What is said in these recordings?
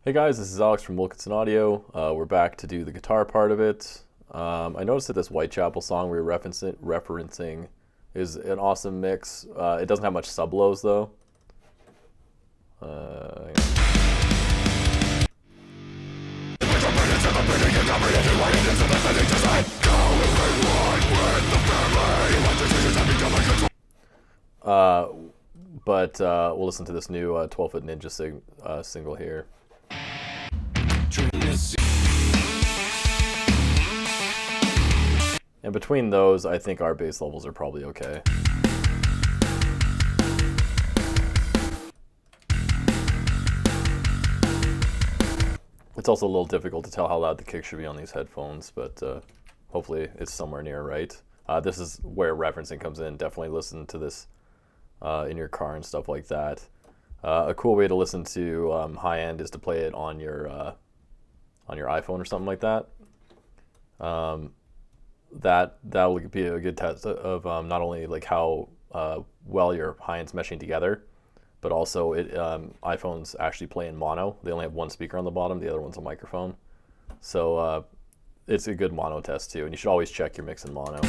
Hey guys, this is Alex from Wilkinson Audio. We're back to do the guitar part of it. I noticed that this Whitechapel song we were referencing is an awesome mix. It doesn't have much sub-lows though. Uh, but we'll listen to this new 12-foot Ninja single here. And between those, I think our bass levels are probably okay. It's also a little difficult to tell how loud the kick should be on these headphones, but hopefully it's somewhere near right. This is where referencing comes in. Definitely listen to this in your car and stuff like that. A cool way to listen to high end is to play it on your iPhone or something like that. That will be a good test of not only like how well your high end's meshing together, but also iPhones actually play in mono. They only have one speaker on the bottom, the other one's a microphone. So it's a good mono test too, and you should always check your mix in mono.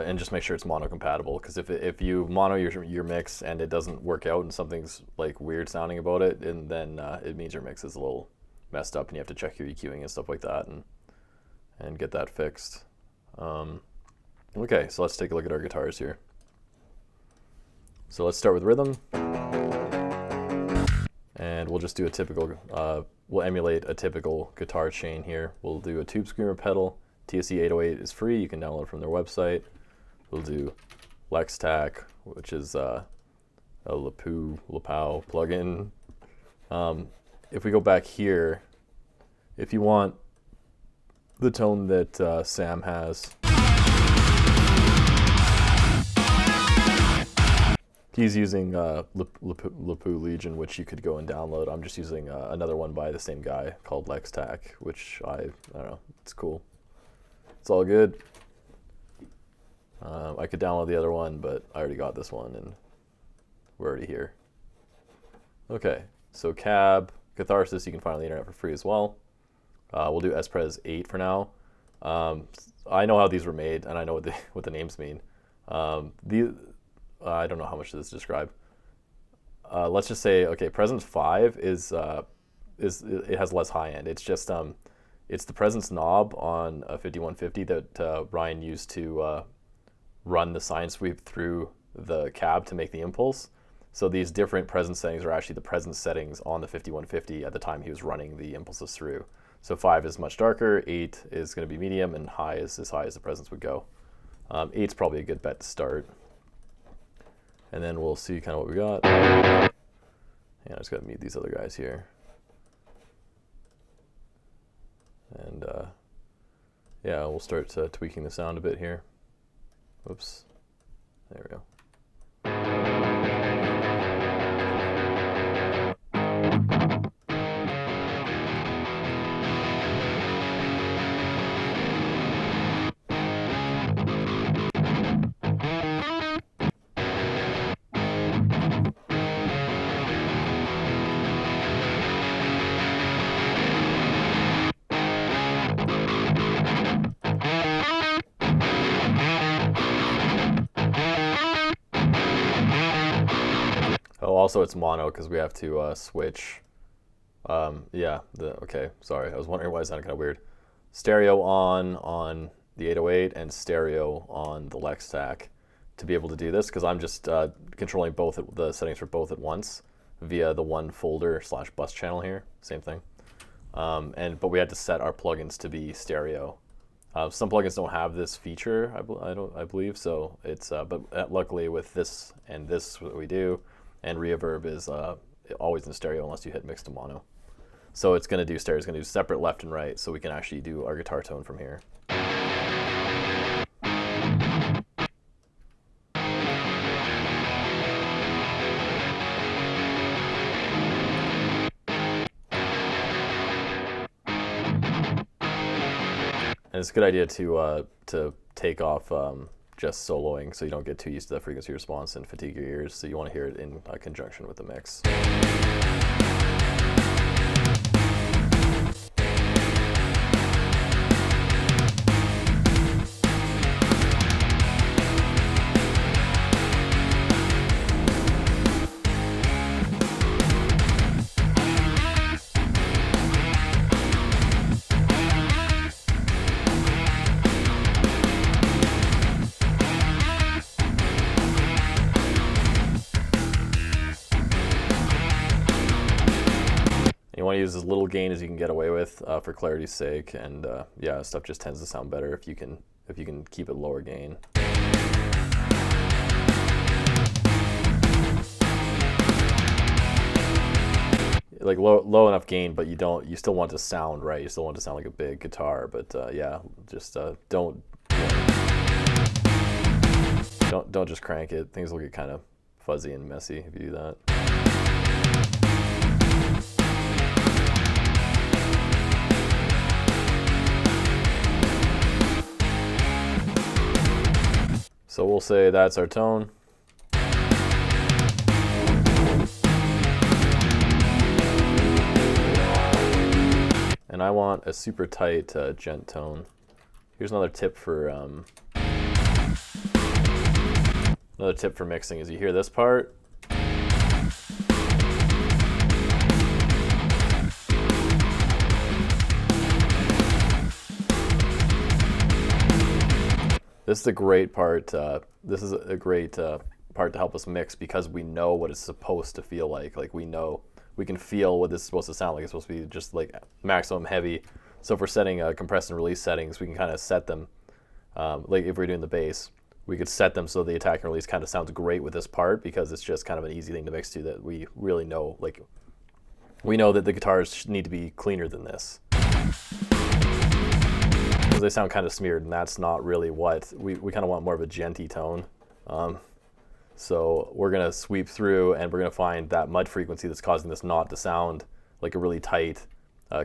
And just make sure it's mono compatible, because if you mono your mix and it doesn't work out and something's like weird sounding about it, and then it means your mix is a little messed up and you have to check your EQing and stuff like that and get that fixed. Okay, so let's take a look at our guitars here. So let's start with rhythm, and we'll just do a typical, we'll emulate a typical guitar chain here. We'll do a tube screamer pedal. TSC 808 is free, you can download it from their website. We'll do Lextac, which is a lapel plugin. If we go back here, if you want the tone that Sam has, he's using Lapel Legion, which you could go and download. I'm just using another one by the same guy called Lextac, which I don't know, it's cool. It's all good. I could download the other one, but I already got this one and we're already here. Okay, so cab, Catharsis, you can find on the internet for free as well. We'll do Espres 8 for now. I know how these were made and I know what the names mean. I don't know how much this describe. Let's just say, okay, Presence 5 it has less high end. It's just it's the Presence knob on a 5150 that Ryan used to run the sine sweep through the cab to make the impulse. So these different presence settings are actually the presence settings on the 5150 at the time he was running the impulses through. So 5 is much darker, 8 is going to be medium, and high is as high as the presence would go. 8's probably a good bet to start. And then we'll see kind of what we got. Yeah, I just got to mute these other guys here. And yeah, we'll start tweaking the sound a bit here. Oops, there we go. Oh, also it's mono because we have to switch. Yeah, okay, sorry. I was wondering why it sounded kind of weird. Stereo on the 808 and stereo on the Lextac to be able to do this, because I'm just controlling both the settings for both at once via the one folder / bus channel here. Same thing. But we had to set our plugins to be stereo. Some plugins don't have this feature, I believe. So it's but luckily with this and this what we do. And reverb is always in stereo unless you hit mix to mono. So it's going to do stereo, it's going to do separate left and right, so we can actually do our guitar tone from here. And it's a good idea to take off just soloing, so you don't get too used to the frequency response and fatigue your ears. So you want to hear it in conjunction with the mix. You want to use as little gain as you can get away with for clarity's sake, and yeah, stuff just tends to sound better if you can keep it lower gain. Like low enough gain, but you still want to sound right. You still want to sound like a big guitar, but yeah, just don't just crank it. Things will get kind of fuzzy and messy if you do that. So we'll say that's our tone. And I want a super tight gent tone. Here's another tip for mixing is you hear this part. This is a great part. This is a great part to help us mix because we know what it's supposed to feel like. Like we can feel what this is supposed to sound like. It's supposed to be just like maximum heavy. So if we're setting compress and release settings, we can kind of set them. Like if we're doing the bass, we could set them so the attack and release kind of sounds great with this part because it's just kind of an easy thing to mix to that we really know. Like we know that the guitars need to be cleaner than this. They sound kind of smeared, and that's not really what we kind of want. More of a genty tone. So we're gonna sweep through and we're gonna find that mud frequency that's causing this not to sound like a really tight,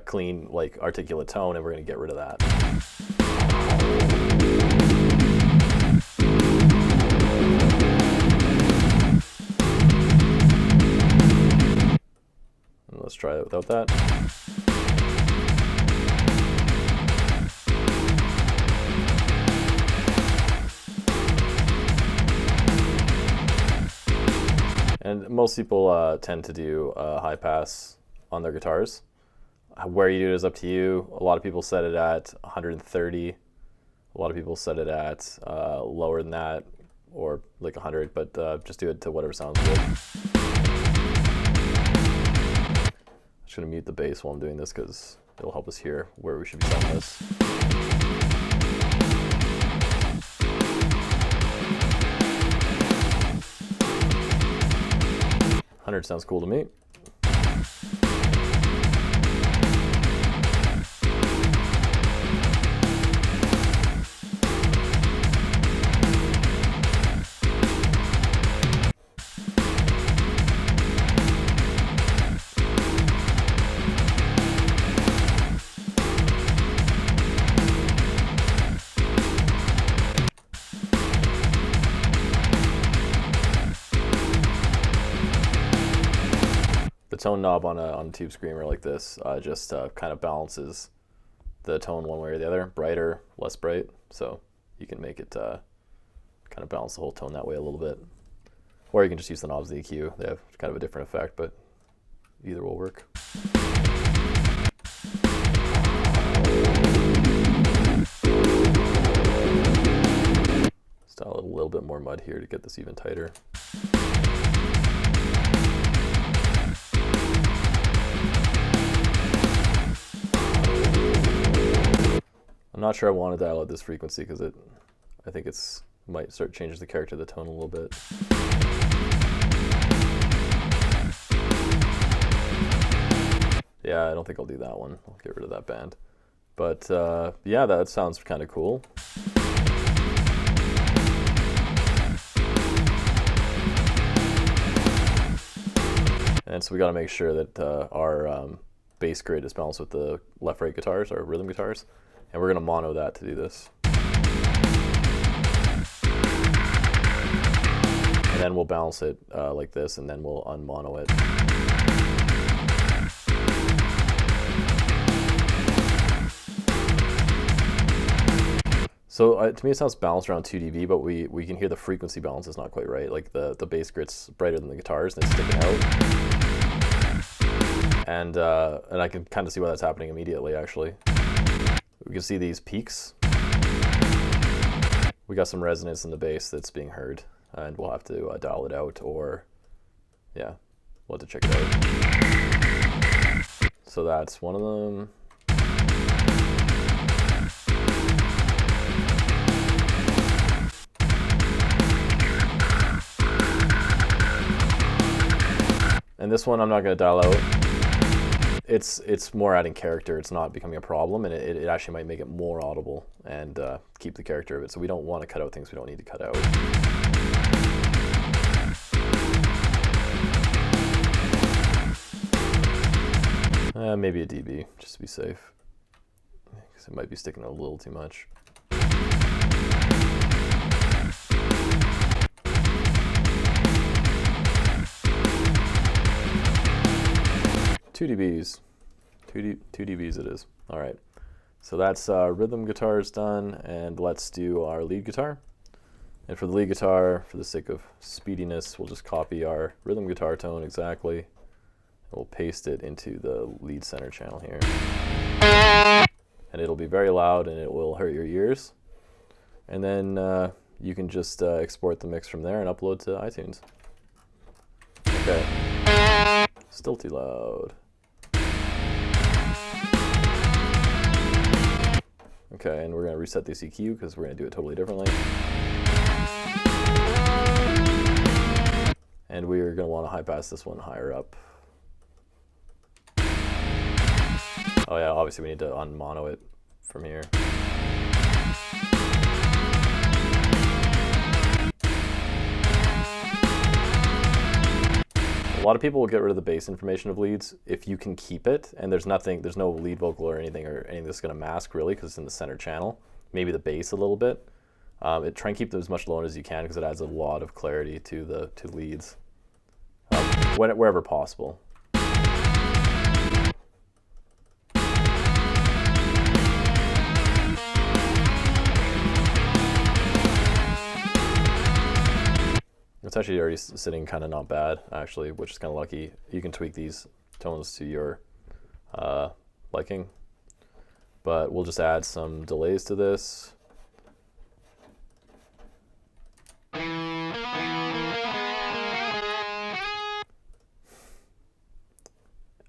clean, like articulate tone, and we're gonna get rid of that. And let's try it without that. And most people tend to do high pass on their guitars. Where you do it is up to you. A lot of people set it at 130. A lot of people set it at lower than that, or like 100, but just do it to whatever sounds good. I'm just gonna mute the bass while I'm doing this because it'll help us hear where we should be setting this. 100 sounds cool to me. The tone knob on a tube screamer like this just kind of balances the tone one way or the other, brighter, less bright. So you can make it kind of balance the whole tone that way a little bit. Or you can just use the knobs of the EQ. They have kind of a different effect, but either will work. Style a little bit more mud here to get this even tighter. I'm not sure I want to dial out this frequency because I think it's might start changing the character of the tone a little bit. Yeah, I don't think I'll do that one. I'll get rid of that band. But yeah, that sounds kind of cool. And so we got to make sure that our bass grid is balanced with the left-right guitars, our rhythm guitars. And we're going to mono that to do this. then we'll balance it like this, and then we'll unmono it. So to me it sounds balanced around 2 dB, but we can hear the frequency balance is not quite right. Like the bass grit's brighter than the guitars and it's sticking out. And I can kind of see why that's happening immediately, actually. We can see these peaks. We got some resonance in the bass that's being heard, and we'll have to dial it out, or yeah, we'll have to check it out. So that's one of them. And this one I'm not going to dial out. It's more adding character. It's not becoming a problem, and it actually might make it more audible and keep the character of it. So we don't want to cut out things we don't need to cut out. Maybe a dB, just to be safe, because it might be sticking out a little too much. 2 dBs. 2 dBs it is. All right. So that's rhythm guitars done, and let's do our lead guitar. And for the lead guitar, for the sake of speediness, we'll just copy our rhythm guitar tone exactly. And we'll paste it into the lead center channel here. And it'll be very loud and it will hurt your ears. And then you can just export the mix from there and upload to iTunes. Okay. Still too loud. Okay, and we're going to reset the EQ because we're going to do it totally differently. And we are going to want to high pass this one higher up. Oh yeah, obviously we need to unmono it from here. A lot of people will get rid of the bass information of leads if you can keep it, and there's no lead vocal or anything that's going to mask really, because it's in the center channel. Maybe the bass a little bit. Try and keep them as much low as you can, because it adds a lot of clarity to the leads, wherever possible. It's actually already sitting kind of not bad, actually, which is kind of lucky. You can tweak these tones to your liking. But we'll just add some delays to this.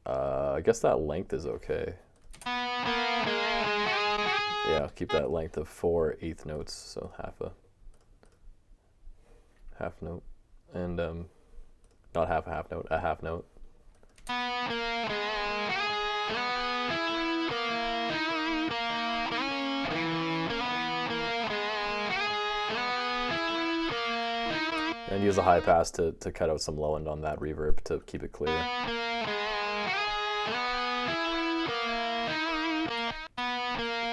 I guess that length is okay. Yeah, keep that length of 4/8 notes, so half note, and not half a half note, a half note. And use a high pass to cut out some low end on that reverb to keep it clear.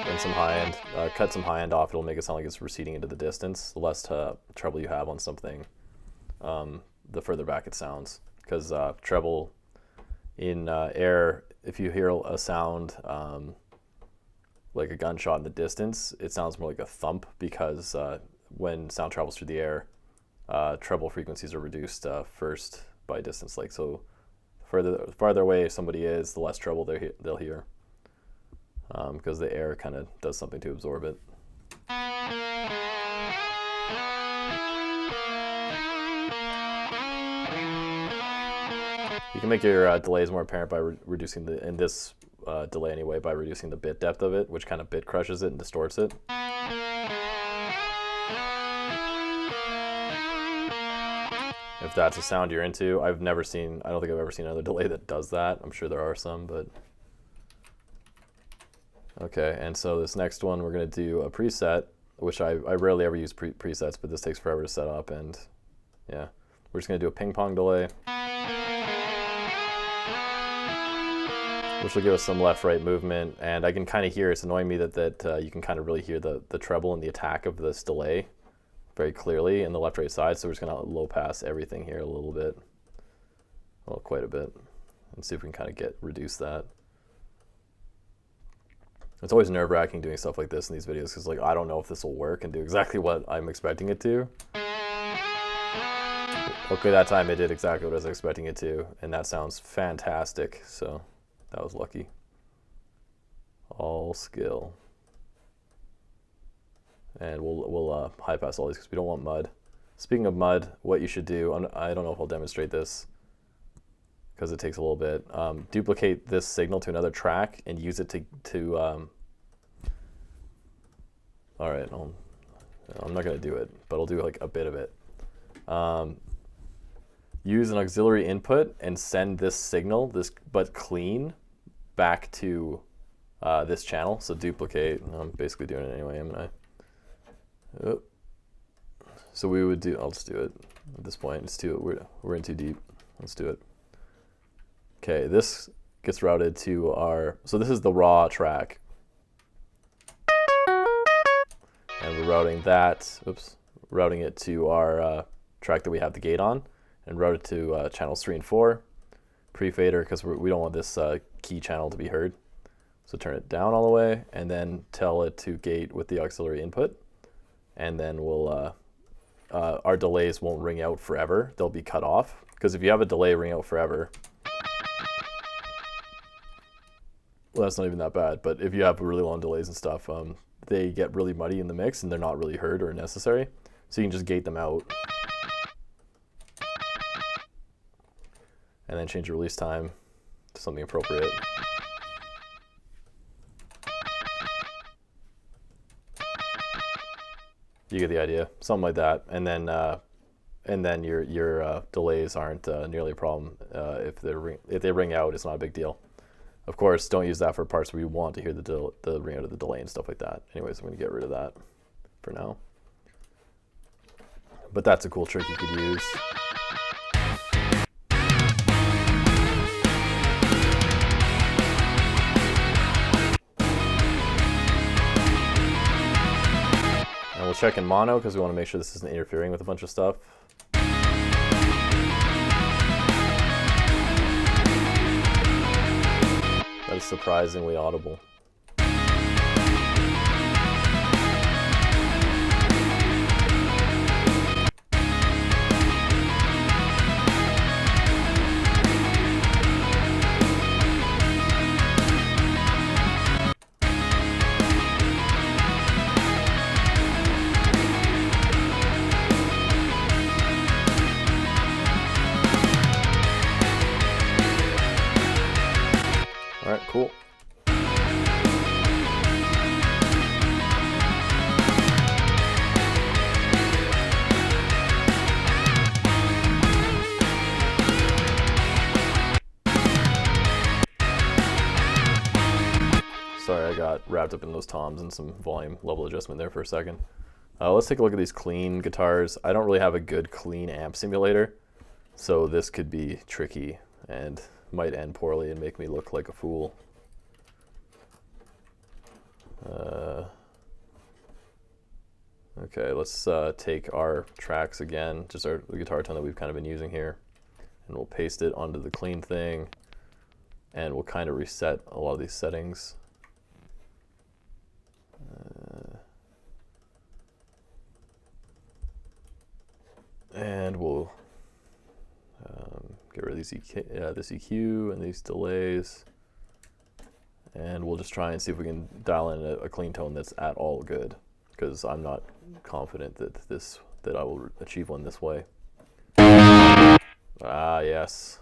And some high end, cut some high end off. It'll make it sound like it's receding into the distance. The less treble you have on something, the further back it sounds. Because treble in air, if you hear a sound like a gunshot in the distance, it sounds more like a thump, because when sound travels through the air, treble frequencies are reduced first by distance. Like, so farther away somebody is, the less treble they'll hear. Because the air kind of does something to absorb it. You can make your delays more apparent by reducing in this delay anyway, by reducing the bit depth of it, which kind of bit crushes it and distorts it. If that's a sound you're into, I don't think I've ever seen another delay that does that. I'm sure there are some, but... Okay, and so this next one we're going to do a preset, which I rarely ever use presets, but this takes forever to set up, and yeah. We're just going to do a ping pong delay, which will give us some left-right movement, and I can kind of hear, it's annoying me that you can kind of really hear the treble and the attack of this delay very clearly in the left-right side, so we're just gonna low pass everything here a little bit, well, quite a bit, and see if we can kind of reduce that. It's always nerve-wracking doing stuff like this in these videos because like I don't know if this will work and do exactly what I'm expecting it to. Okay, that time it did exactly what I was expecting it to, and that sounds fantastic, so that was lucky. All skill. And we'll high pass all these because we don't want mud. Speaking of mud, what you should do, I don't know if I'll demonstrate this because it takes a little bit. Duplicate this signal to another track and use it to all right, I'm not going to do it, but I'll do like a bit of it. Use an auxiliary input and send this signal, but clean, back to this channel. So duplicate. I'm basically doing it anyway, am I? Oh. So we would do. I'll just do it at this point. It's too. We're in too deep. Let's do it. Okay, this gets routed to our. So this is the raw track, and we're routing that. Oops, routing it to our track that we have the gate on. And route it to channels 3 and 4, pre-fader, because we don't want this key channel to be heard. So turn it down all the way, and then tell it to gate with the auxiliary input. And then we'll our delays won't ring out forever. They'll be cut off. Because if you have a delay ring out forever, well, that's not even that bad. But if you have really long delays and stuff, they get really muddy in the mix, and they're not really heard or necessary. So you can just gate them out. And then change the release time to something appropriate. You get the idea, something like that. And then your delays aren't nearly a problem. If they ring out, it's not a big deal. Of course, don't use that for parts where you want to hear the ring out of the delay and stuff like that. Anyways, I'm going to get rid of that for now. But that's a cool trick you could use. And we'll check in mono because we want to make sure this isn't interfering with a bunch of stuff. That is surprisingly audible. All right, cool. Sorry, I got wrapped up in those toms and some volume level adjustment there for a second. Let's take a look at these clean guitars. I don't really have a good clean amp simulator, so this could be tricky and might end poorly and make me look like a fool. Okay, let's take our tracks again, just the guitar tone that we've kind of been using here, and we'll paste it onto the clean thing, and we'll kind of reset a lot of these settings. And we'll get rid of these this EQ and these delays, and we'll just try and see if we can dial in a clean tone that's at all good, because I'm not confident that I will achieve one this way. Ah, yes,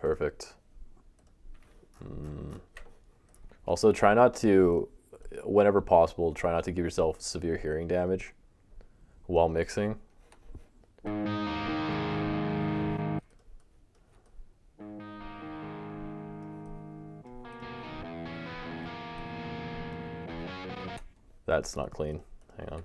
perfect. Also, try not to, whenever possible, try not to give yourself severe hearing damage while mixing. That's not clean. Hang on.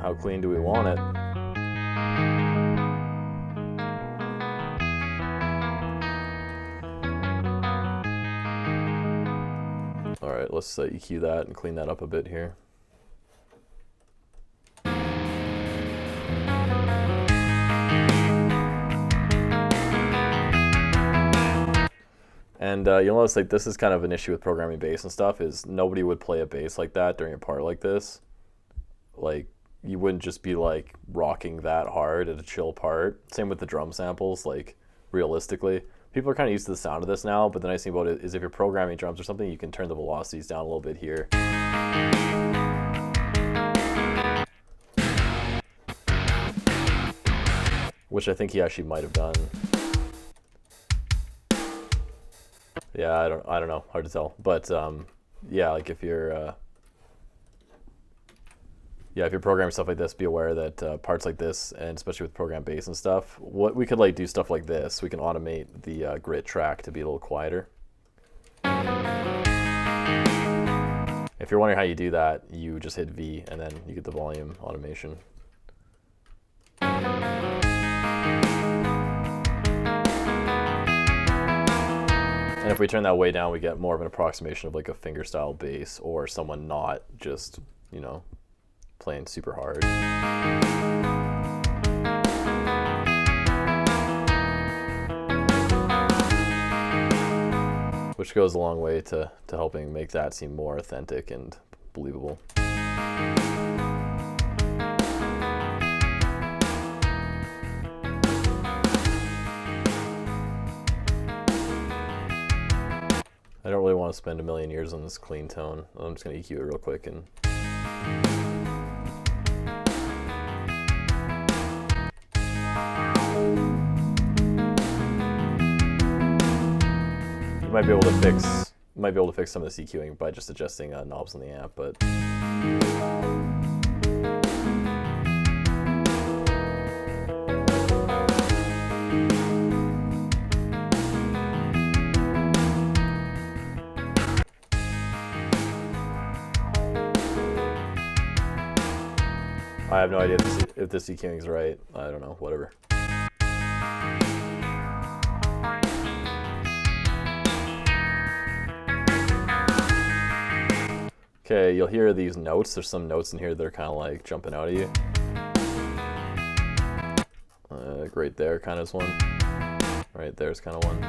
How clean do we want it? All right, let's EQ that and clean that up a bit here. And you'll notice like this is kind of an issue with programming bass and stuff, is nobody would play a bass like that during a part like this. Like you wouldn't just be like rocking that hard at a chill part. Same with the drum samples, like realistically. People are kind of used to the sound of this now, but the nice thing about it is if you're programming drums or something, you can turn the velocities down a little bit here. Which I think he actually might have done. Yeah, I don't know, hard to tell. But yeah, like if you're programming stuff like this, be aware that parts like this, and especially with program bass and stuff, what we could like do stuff like this. We can automate the grit track to be a little quieter. If you're wondering how you do that, you just hit V and then you get the volume automation. And if we turn that way down, we get more of an approximation of like a fingerstyle bass or someone not just, you know, playing super hard. Which goes a long way to helping make that seem more authentic and believable. I don't really want to spend a million years on this clean tone. I'm just going to EQ it real quick and you might be able to fix some of this EQing by just adjusting knobs on the amp, but I have no idea if this EQing is right. I don't know, whatever. Okay, you'll hear these notes. There's some notes in here that are kind of like jumping out at you. Right there kind of is one. Right there's kind of one.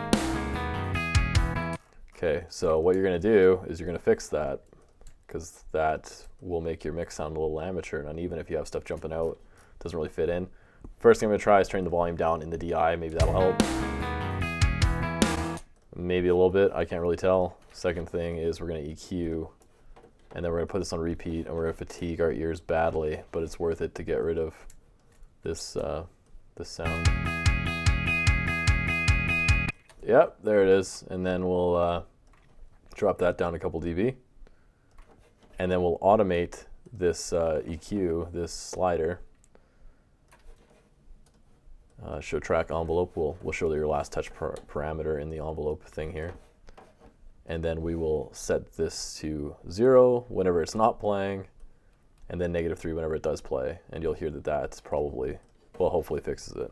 Okay, so what you're going to do is you're going to fix that, because that will make your mix sound a little amateur and uneven if you have stuff jumping out. It doesn't really fit in. First thing I'm going to try is turn the volume down in the DI. Maybe that'll help. Maybe a little bit. I can't really tell. Second thing is we're going to EQ, and then we're going to put this on repeat, and we're going to fatigue our ears badly, but it's worth it to get rid of this, this sound. Yep, there it is. And then we'll drop that down a couple dB. And then we'll automate this EQ, this slider. Show track envelope. We'll show your last touch parameter in the envelope thing here. And then we will set this to 0 whenever it's not playing, and then -3 whenever it does play. And you'll hear that that's probably, well, hopefully fixes it.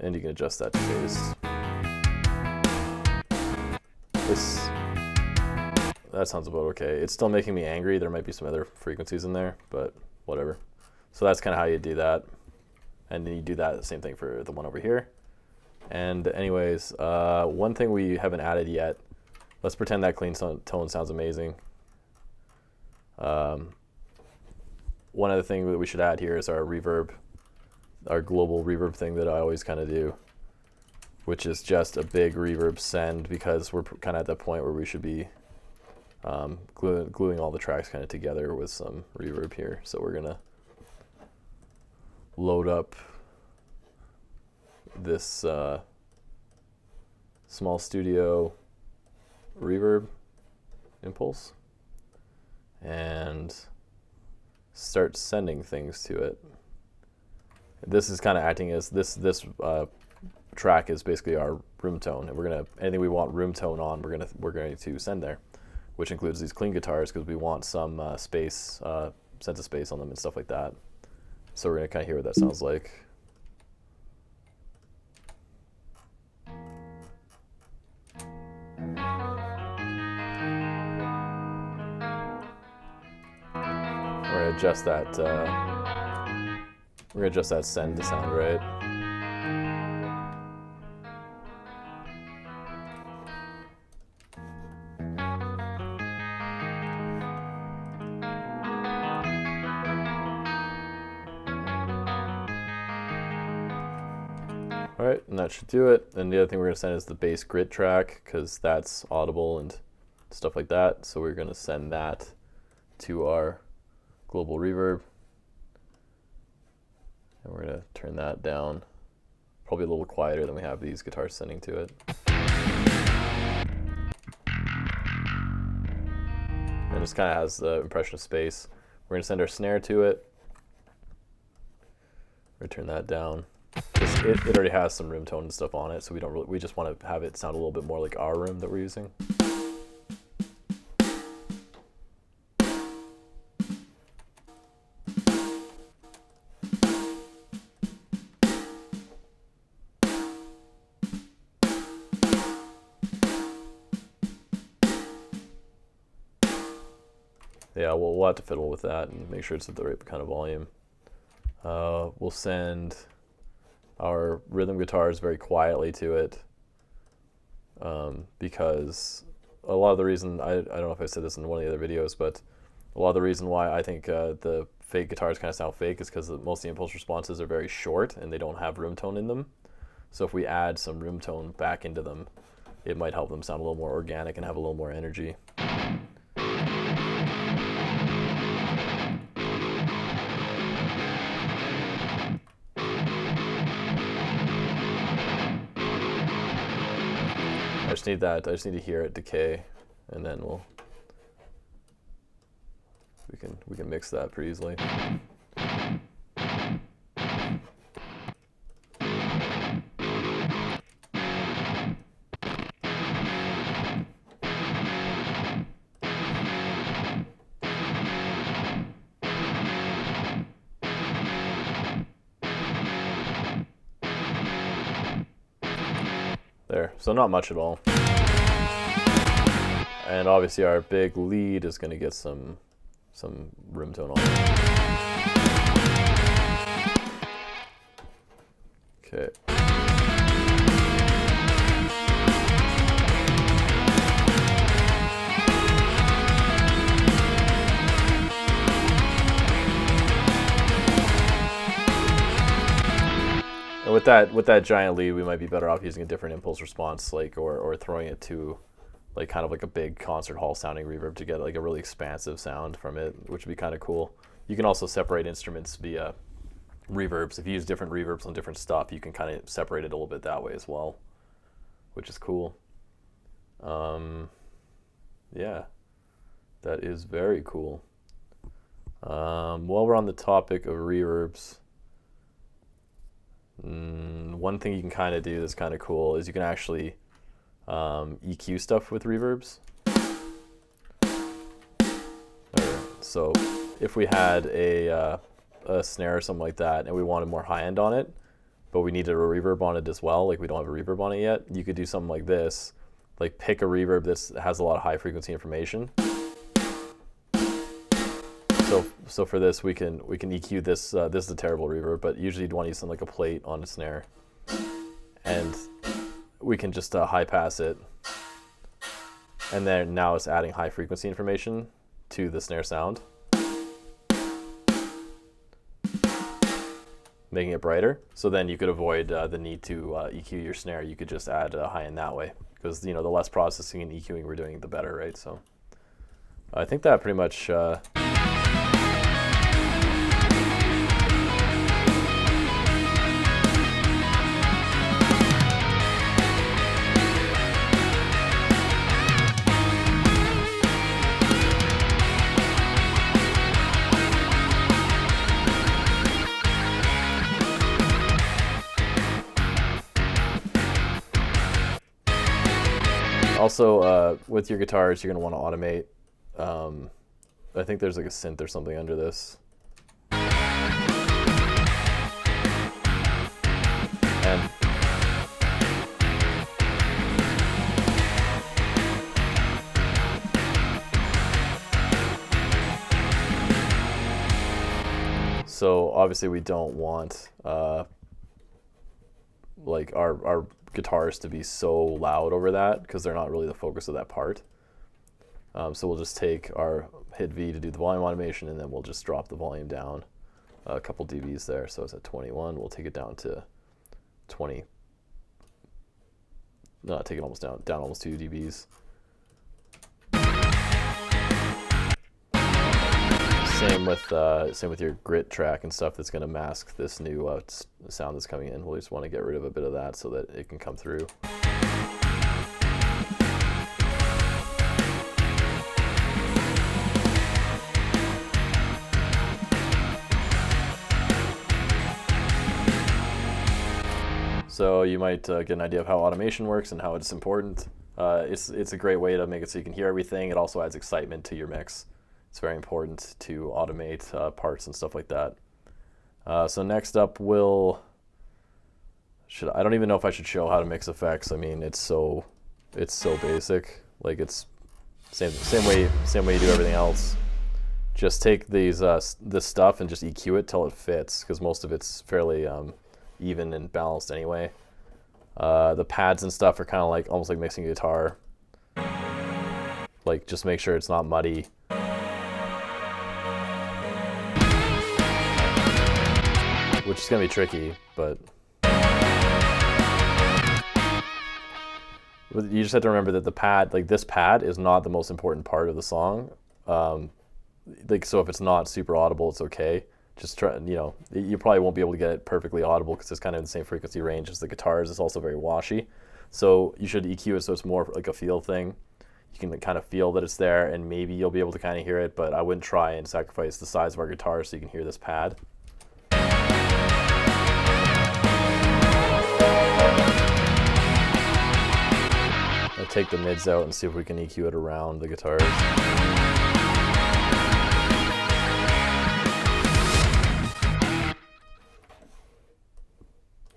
And you can adjust that to phase. That sounds about okay. It's still making me angry. There might be some other frequencies in there, but whatever. So that's kind of how you do that. And then you do that, the same thing for the one over here. And anyways, one thing we haven't added yet, let's pretend that clean tone sounds amazing. One other thing that we should add here is our reverb, our global reverb thing that I always kind of do, which is just a big reverb send, because we're kind of at that point where we should be gluing all the tracks kind of together with some reverb here. So we're gonna load up this small studio reverb impulse and start sending things to it. This is kind of acting as this track is basically our room tone, and anything we want room tone on, we're going to send there. which includes these clean guitars because we want some space, sense of space on them and stuff like that. So we're going to kind of hear what that sounds like. We're going to adjust that. We're going to adjust that send to sound right. All right, and that should do it. And the other thing we're going to send is the bass grit track because that's audible and stuff like that. So we're going to send that to our global reverb. And we're going to turn that down, probably a little quieter than we have these guitars sending to it. And this kind of has the impression of space. We're going to send our snare to it. We're going to turn that down. It already has some room tone and stuff on it, so we just want to have it sound a little bit more like our room that we're using. Yeah, we'll have to fiddle with that and make sure it's at the right kind of volume. We'll send our rhythm guitars very quietly to it because a lot of the reason, I don't know if I said this in one of the other videos, but a lot of the reason why I think the fake guitars kind of sound fake is because most of the impulse responses are very short and they don't have room tone in them. So if we add some room tone back into them, it might help them sound a little more organic and have a little more energy. I just need to hear it decay, and then we can mix that pretty easily. There, so not much at all. And obviously our big lead is going to get some room tone on it. Okay. And with that giant lead, we might be better off using a different impulse response, like or throwing it to like kind of like a big concert hall sounding reverb to get like a really expansive sound from it, which would be kind of cool. You can also separate instruments via reverbs. If you use different reverbs on different stuff, you can kind of separate it a little bit that way as well, which is cool. Yeah, that is very cool. While we're on the topic of reverbs, one thing you can kind of do that's kind of cool is you can actually EQ stuff with reverbs. So if we had a snare or something like that and we wanted more high end on it, but we needed a reverb on it as well, like we don't have a reverb on it yet, you could do something like this, like pick a reverb that has a lot of high frequency information. So for this we can EQ this. This is a terrible reverb, but usually you'd want to use something like a plate on a snare, and we can just high pass it, and then now it's adding high frequency information to the snare sound, making it brighter. So then you could avoid the need to EQ your snare. You could just add high end that way, because the less processing and EQing we're doing, the better, right? So I think that pretty much also, with your guitars, you're going to want to automate. I think there's like a synth or something under this. And so obviously we don't want like our guitars to be so loud over that, because they're not really the focus of that part. So we'll just take our hit V to do the volume automation, and then we'll just drop the volume down a couple dBs there. So it's at 21. We'll take it down to 20. No, take it almost down almost 2 dBs. Same with your grit track and stuff that's going to mask this new sound that's coming in. We'll just want to get rid of a bit of that so that it can come through. So you might get an idea of how automation works and how it's important. It's a great way to make it so you can hear everything. It also adds excitement to your mix. It's very important to automate parts and stuff like that. So next up, I don't even know if I should show how to mix effects. I mean, it's so basic. Like, it's same way you do everything else. Just take this stuff and just EQ it till it fits, because most of it's fairly even and balanced anyway. The pads and stuff are kind of like almost like mixing a guitar. Like, just make sure it's not muddy. Which is gonna be tricky, but you just have to remember that the pad, like this pad, is not the most important part of the song. Like, so if it's not super audible, it's okay. Just try, you probably won't be able to get it perfectly audible because it's kind of in the same frequency range as the guitars. It's also very washy. So you should EQ it so it's more like a feel thing. You can kind of feel that it's there, and maybe you'll be able to kind of hear it, but I wouldn't try and sacrifice the size of our guitar so you can hear this pad. I'll take the mids out and see if we can EQ it around the guitars.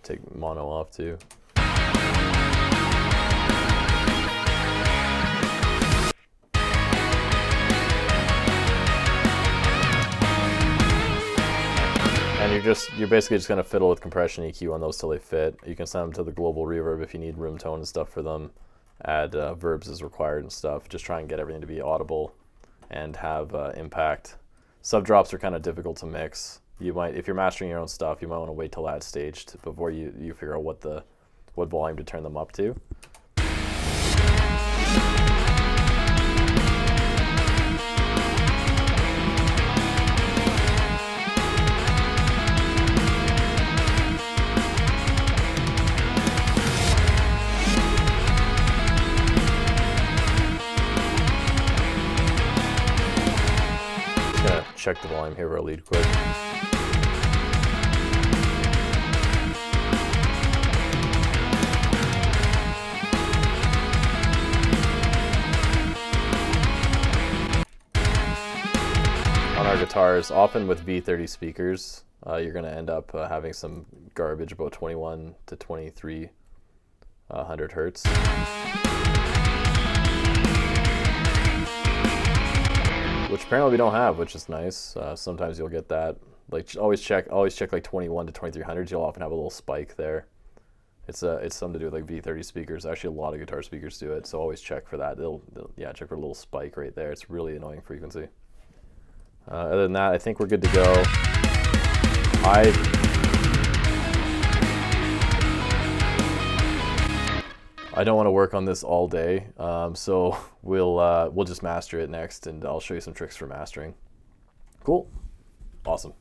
Take mono off too. And you're basically just gonna fiddle with compression EQ on those till they fit. You can send them to the global reverb if you need room tone and stuff for them. Add verbs as required and stuff. Just try and get everything to be audible and have impact. Sub drops are kind of difficult to mix. You might, if you're mastering your own stuff, you might want to wait till that's staged before you figure out what volume to turn them up to. Just gonna check the volume here of our lead quick. On our guitars, often with V30 speakers, you're going to end up having some garbage about 21 to 2300 hertz. Which apparently we don't have, which is nice. Sometimes you'll get that. Like, always check like 21 to 2300s. You'll often have a little spike there. It's something to do with like V30 speakers. Actually, a lot of guitar speakers do it, so always check for that. Yeah, check for a little spike right there. It's really annoying frequency. Other than that, I think we're good to go. I don't want to work on this all day, so we'll just master it next, and I'll show you some tricks for mastering. Cool, awesome.